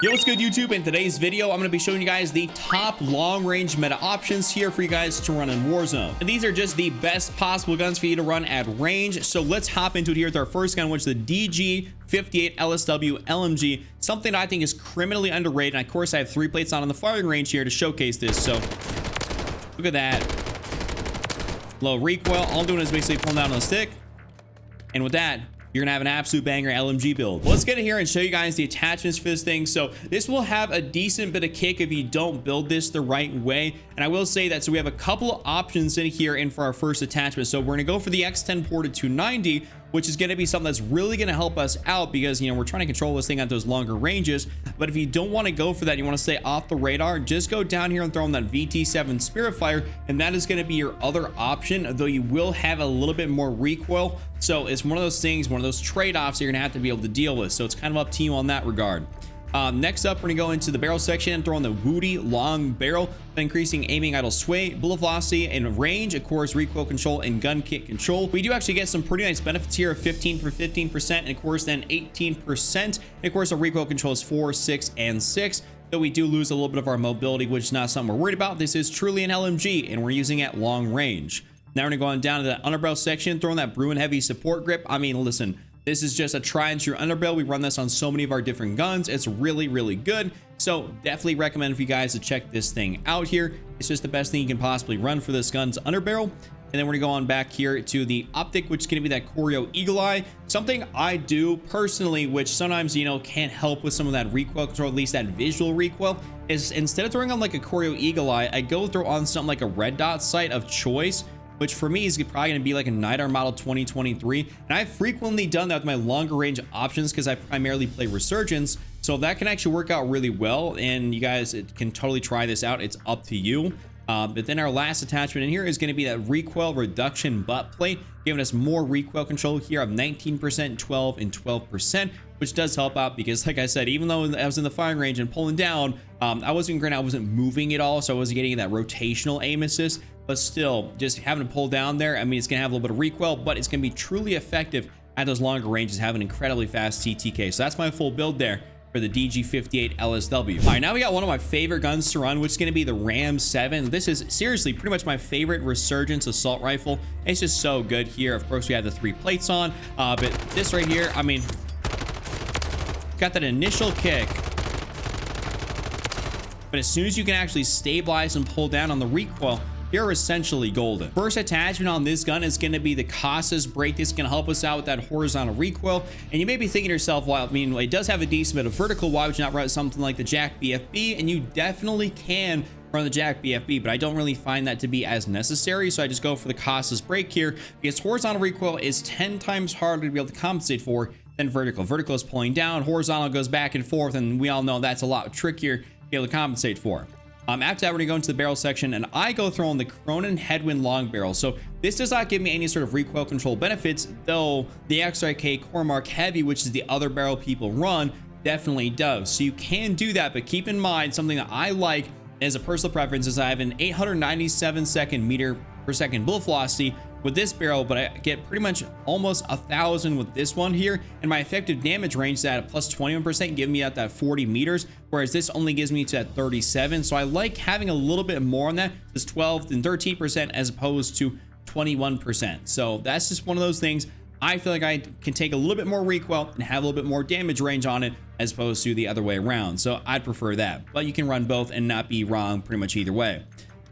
Yo, what's good, YouTube? In today's video, I'm going to be showing you guys the top long-range meta options here for you guys to run in Warzone. And these are just the best possible guns for you to run at range. So let's hop into it here with our first gun, which is the DG58 LSW LMG, something that I think is criminally underrated. And of course, I have 3 plates on the firing range here to showcase this. So look at that. Low recoil. All I'm doing is basically pulling down on the stick. And with that, you're gonna have an absolute banger LMG build. Let's get in here and show you guys the attachments for this thing. So this will have a decent bit of kick if you don't build this the right way. And I will say that, so we have a couple of options in here and for our first attachment. So we're gonna go for the X10 ported 290, which is going to be something that's really going to help us out because, you know, we're trying to control this thing at those longer ranges. But if you don't want to go for that, you want to stay off the radar, just go down here and throw in that VT7 Spirit Fire, and that is going to be your other option, though you will have a little bit more recoil. So it's one of those things, one of those trade-offs you're going to have to be able to deal with. So it's kind of up to you on that regard. Next up, we're gonna go into the barrel section and throw in the Woody long barrel, increasing aiming idle sway, bullet velocity, and range, of course, recoil control and gun kit control. We do actually get some pretty nice benefits here of 15 for 15%, and of course then 18%. And of course, our recoil control is 4, 6, and 6. Though we do lose a little bit of our mobility, which is not something we're worried about. This is truly an LMG, and we're using it at long range. Now we're gonna go on down to the underbarrel section, throwing that Bruin heavy support grip. I mean, listen. This is just a try and true underbarrel. We run this on so many of our different guns. It's really, really good. So definitely recommend for you guys to check this thing out here. It's just the best thing you can possibly run for this gun's underbarrel. And then we're gonna go on back here to the optic, which is gonna be that Choreo Eagle Eye. Something I do personally, which sometimes, you know, can't help with some of that recoil control, at least that visual recoil, is instead of throwing on like a Choreo Eagle Eye, I go throw on something like a red dot sight of choice, which for me is probably going to be like a Night Arm model 2023. And I've frequently done that with my longer range options because I primarily play Resurgence. So that can actually work out really well. And you guys can totally try this out. It's up to you. But then our last attachment in here is going to be that recoil reduction butt plate, giving us more recoil control here of 19%, 12, and 12%, which does help out because, like I said, even though I was in the firing range and pulling down, I wasn't moving at all, so I wasn't getting that rotational aim assist. But still, just having to pull down there, I mean, it's gonna have a little bit of recoil, but it's gonna be truly effective at those longer ranges, having incredibly fast TTK. So that's my full build there for the DG58 LSW. All right, now we got one of my favorite guns to run, which is going to be the Ram 7. This is seriously pretty much my favorite Resurgence assault rifle. It's just so good here. Of course, we have the 3 plates on, but this right here, I mean, got that initial kick, but as soon as you can actually stabilize and pull down on the recoil, you're essentially golden. First attachment on this gun is going to be the Casas brake. This is going to help us out with that horizontal recoil. And you may be thinking to yourself, well, I mean, it does have a decent bit of vertical. Why would you not run something like the Jack BFB? And you definitely can run the Jack BFB, but I don't really find that to be as necessary. So I just go for the Casas brake here because horizontal recoil is 10 times harder to be able to compensate for than vertical. Vertical is pulling down, horizontal goes back and forth, and we all know that's a lot trickier to be able to compensate for. After that, we're gonna go into the barrel section, and I go throw in the Cronin Headwind long barrel. So this does not give me any sort of recoil control benefits, though the XRK Cormark Heavy, which is the other barrel people run, definitely does. So you can do that, but keep in mind something that I like as a personal preference is I have an 897 meter per second bullet velocity with this barrel, but I get pretty much almost 1,000 with this one here, and my effective damage range is at a plus 21%, giving me at that 40 meters, whereas this only gives me to that 37. So I like having a little bit more on that, this 12 and 13% as opposed to 21%. So that's just one of those things. I feel like I can take a little bit more recoil and have a little bit more damage range on it as opposed to the other way around. So I'd prefer that, but you can run both and not be wrong pretty much either way.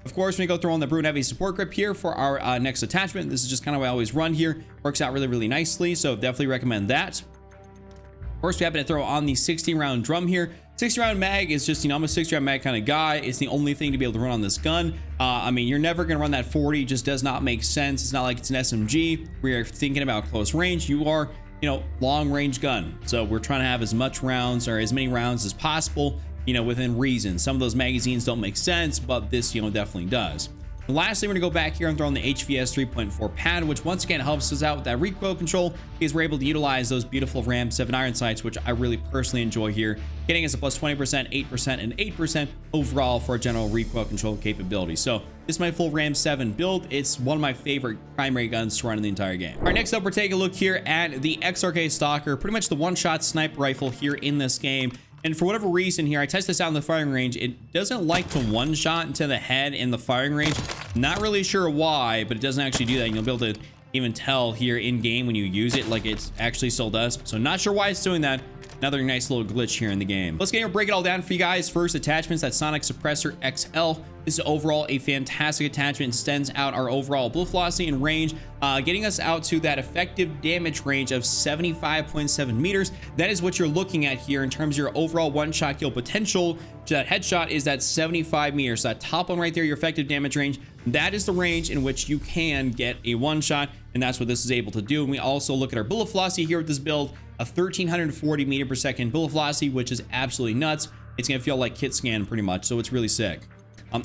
Of course, we go throw on the Bruin Heavy support grip here for our next attachment. This is just kind of what I always run here. Works out really, really nicely, so definitely recommend that. Of course, we happen to throw on the 60-round drum here. 60-round mag is just, you know, I'm a 60-round mag kind of guy. It's the only thing to be able to run on this gun. I mean, you're never going to run that 40. It just does not make sense. It's not like it's an SMG. We are thinking about close range. You are, you know, long range gun. So we're trying to have as much rounds or as many rounds as possible, you know, within reason. Some of those magazines don't make sense, but this, you know, definitely does. And lastly, we're gonna go back here and throw in the HVS 3.4 pad, which once again helps us out with that recoil control because we're able to utilize those beautiful Ram 7 iron sights, which I really personally enjoy here, getting us a plus 20%, 8%, and 8% overall for a general recoil control capability. So this is my full Ram 7 build. It's one of my favorite primary guns to run in the entire game. All right, next up, we're taking a look here at the XRK Stalker, pretty much the one-shot sniper rifle here in this game. And for whatever reason here, I tested this out in the firing range. It doesn't like to one-shot into the head in the firing range. Not really sure why, but it doesn't actually do that. And you'll be able to even tell here in game when you use it, like it actually still does. So not sure why it's doing that. Another nice little glitch here in the game. Let's get here, break it all down for you guys. First, attachments, that Sonic Suppressor XL. This is overall a fantastic attachment. It extends out our overall bullet velocity and range, getting us out to that effective damage range of 75.7 meters. That is what you're looking at here in terms of your overall one-shot kill potential. That headshot is at 75 meters. So that top one right there, your effective damage range, that is the range in which you can get a one-shot, and that's what this is able to do. And we also look at our bullet velocity here with this build, a 1340 meter per second bullet velocity, which is absolutely nuts. It's gonna feel like kit scan pretty much, so it's really sick.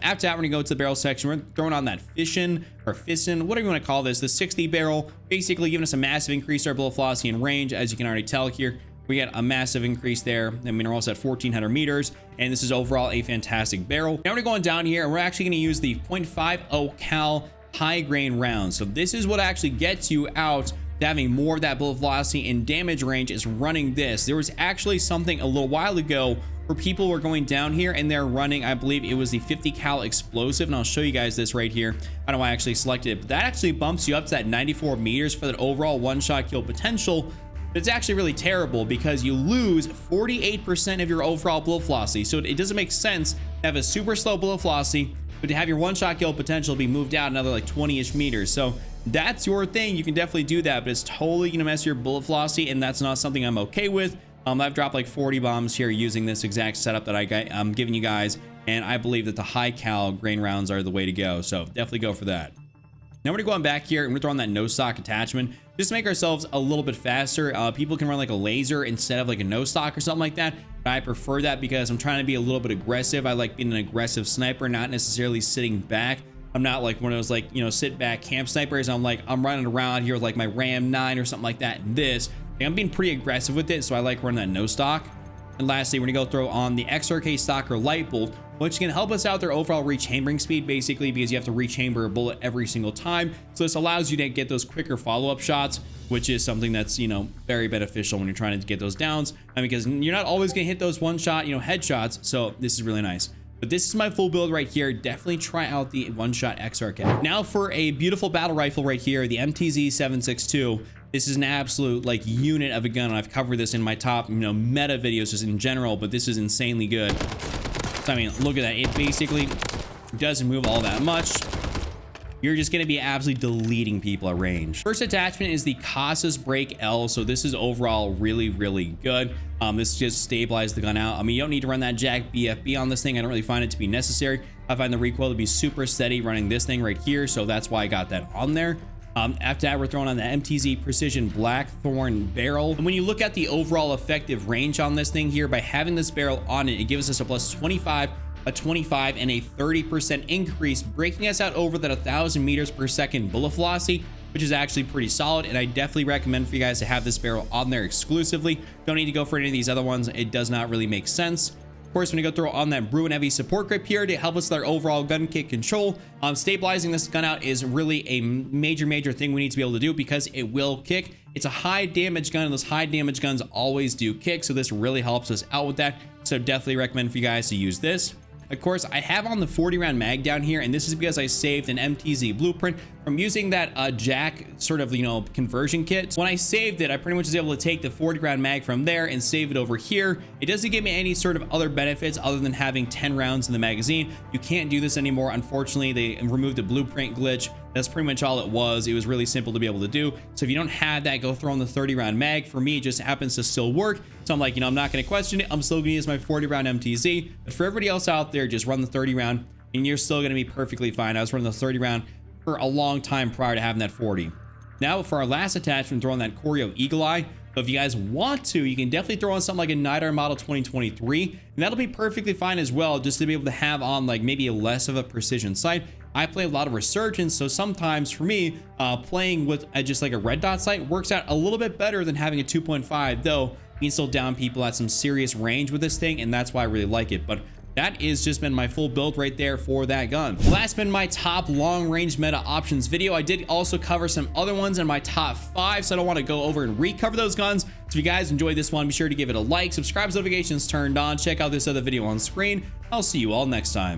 After that, we're gonna go to the barrel section. We're throwing on that fission, whatever you want to call this, the 60 barrel, basically giving us a massive increase to our bullet velocity and range. As you can already tell here, we get a massive increase there. I mean, we're also at 1400 meters, and this is overall a fantastic barrel. Now we're going down here, and we're actually going to use the 0.50 cal high grain rounds. So this is what actually gets you out to having more of that bullet velocity and damage range, is running this. There was actually something a little while ago where people were going down here and they're running, I believe it was the 50 cal explosive, and I'll show you guys this right here. I don't know why I actually selected it, but that actually bumps you up to that 94 meters for that overall one-shot kill potential. But it's actually really terrible because you lose 48% of your overall bullet velocity. So it doesn't make sense to have a super slow bullet velocity, but to have your one-shot kill potential be moved out another like 20-ish meters. So that's your thing. You can definitely do that, but it's totally gonna mess your bullet velocity, and that's not something I'm okay with. I've dropped like 40 bombs here using this exact setup that I'm giving you guys, and I believe that the high cal grain rounds are the way to go. So definitely go for that. Now we're going back here and we're throwing that no stock attachment just to make ourselves a little bit faster. People can run like a laser instead of like a no stock or something like that. But I prefer that because I'm trying to be a little bit aggressive. I like being an aggressive sniper, not necessarily sitting back. I'm not like one of those like, you know, sit back camp snipers. I'm running around here with like my Ram 9 or something like that. I'm being pretty aggressive with it, so I like running that no stock. And lastly, we're gonna go throw on the XRK Stalker Light Bolt, which can help us out their overall rechambering speed, basically because you have to rechamber a bullet every single time. So this allows you to get those quicker follow-up shots, which is something that's, you know, very beneficial when you're trying to get those downs, because you're not always gonna hit those one-shot, you know, headshots. So this is really nice. But this is my full build right here. Definitely try out the one-shot XRK. Now for a beautiful battle rifle right here, the MTZ 762. This is an absolute like unit of a gun. I've covered this in my top, you know, meta videos just in general, but this is insanely good. So, I mean, look at that. It basically doesn't move all that much. You're just going to be absolutely deleting people at range. First attachment is the Casas Break L. So this is overall really, really good. This just stabilizes the gun out. I mean, you don't need to run that Jack BFB on this thing. I don't really find it to be necessary. I find the recoil to be super steady running this thing right here. So that's why I got that on there. After that, we're throwing on the MTZ Precision Blackthorn barrel. And when you look at the overall effective range on this thing here, by having this barrel on it, it gives us a plus 25, a 25, and a 30% increase, breaking us out over that 1,000 meters per second bullet velocity, which is actually pretty solid. And I definitely recommend for you guys to have this barrel on there exclusively. Don't need to go for any of these other ones. It does not really make sense. Of course, when you go throw on that Bruin Heavy support grip here to help us with our overall gun kick control. Stabilizing this gun out is really a major thing we need to be able to do because it will kick. It's a high damage gun, and those high damage guns always do kick, so this really helps us out with that. So definitely recommend for you guys to use this. Of course, I have on the 40 round mag down here, and this is because I saved an MTZ blueprint from using that Jack sort of, you know, conversion kit. When I saved it, I pretty much was able to take the 40 round mag from there and save it over here. It doesn't give me any sort of other benefits other than having 10 rounds in the magazine. You can't do this anymore. Unfortunately, they removed the blueprint glitch. That's pretty much all it was. It was really simple to be able to do. So if you don't have that, go throw on the 30 round mag. For me, it just happens to still work. So I'm like, you know, I'm not going to question it. I'm still going to use my 40 round MTZ. But for everybody else out there, just run the 30 round and you're still going to be perfectly fine. I was running the 30 round for a long time prior to having that 40. Now for our last attachment, throw on that Corio Eagle Eye. So if you guys want to, you can definitely throw on something like a Nidar Model 2023, and that'll be perfectly fine as well, just to be able to have on like maybe a less of a precision sight. I play a lot of Resurgence, so sometimes for me, playing with just like a red dot sight works out a little bit better than having a 2.5, though you can still down people at some serious range with this thing, and that's why I really like it. But that is just been my full build right there for that gun. Well, that's been my top long range meta options video. I did also cover some other ones in my top 5, so I don't want to go over and recover those guns. So if you guys enjoyed this one, be sure to give it a like, subscribe, notifications turned on, check out this other video on screen. I'll see you all next time.